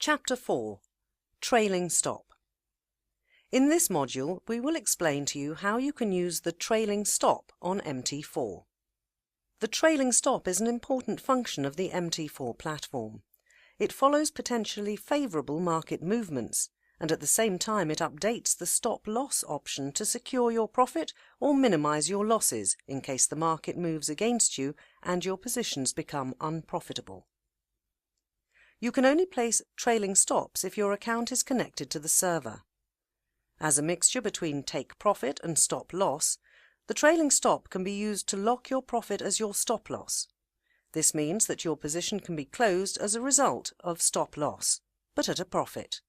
Chapter 4. Trailing Stop. In this module, we will explain to you how you can use the trailing stop on MT4. The trailing stop is an important function of the MT4 platform. It follows potentially favourable market movements, and at the same time it updates the stop-loss option to secure your profit or minimise your losses in case the market moves against you and your positions become unprofitable. You can only place trailing stops if your account is connected to the server. As a mixture between take profit and stop loss, the trailing stop can be used to lock your profit as your stop loss. This means that your position can be closed as a result of stop loss, but at a profit.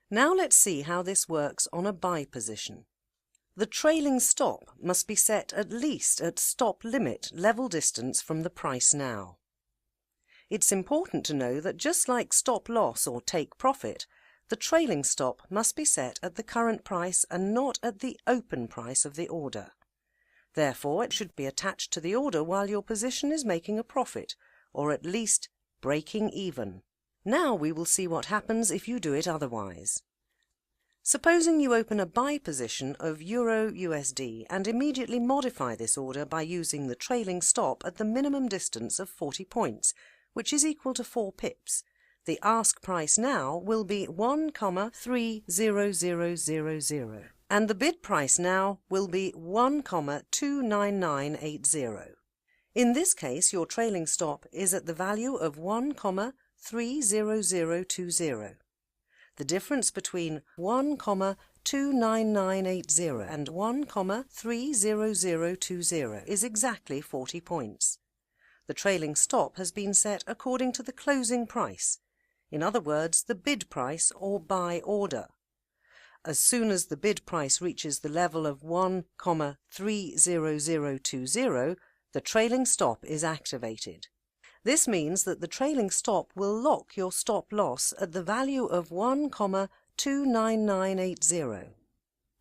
Now let's see how this works on a buy position. The trailing stop must be set at least at stop limit level distance from the price now. It's important to know that just like stop loss or take profit, the trailing stop must be set at the current price and not at the open price of the order. Therefore, it should be attached to the order while your position is making a profit, or at least breaking even. Now we will see what happens if you do it otherwise. Supposing you open a buy position of Euro-USD and immediately modify this order by using the trailing stop at the minimum distance of 40 points, which is equal to 4 pips. The ask price now will be 1,30000, and the bid price now will be 1,29980. In this case, your trailing stop is at the value of 1,30020. The difference between 1,29980 and 1,30020 is exactly 40 points. The trailing stop has been set according to the closing price, in other words, the bid price or buy order. As soon as the bid price reaches the level of 1,30020, the trailing stop is activated. This means that the trailing stop will lock your stop loss at the value of 1,29980.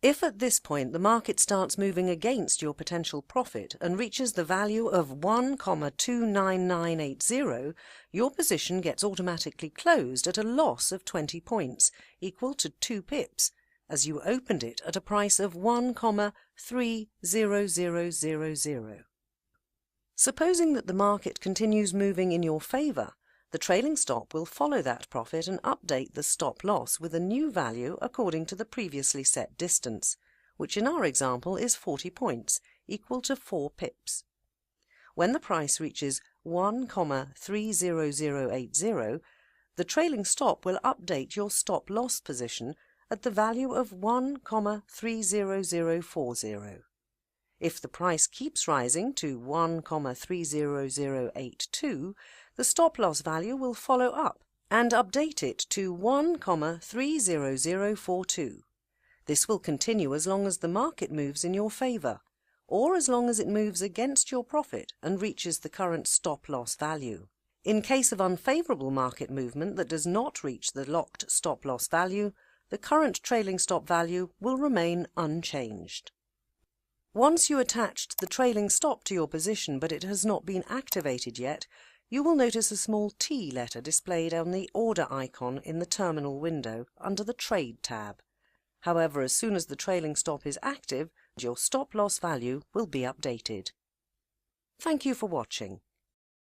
If at this point the market starts moving against your potential profit and reaches the value of 1,29980, your position gets automatically closed at a loss of 20 points, equal to 2 pips, as you opened it at a price of 1,30000. Supposing that the market continues moving in your favour, the trailing stop will follow that profit and update the stop loss with a new value according to the previously set distance, which in our example is 40 points, equal to 4 pips. When the price reaches 1,30080, the trailing stop will update your stop loss position at the value of 1,30040. If the price keeps rising to 1,30082, the stop-loss value will follow up and update it to 1,30042. This will continue as long as the market moves in your favour, or as long as it moves against your profit and reaches the current stop-loss value. In case of unfavourable market movement that does not reach the locked stop-loss value, the current trailing stop value will remain unchanged. Once you attached the trailing stop to your position but it has not been activated yet, you will notice a small T letter displayed on the order icon in the terminal window under the Trade tab. However, as soon as the trailing stop is active, your stop-loss value will be updated. Thank you for watching.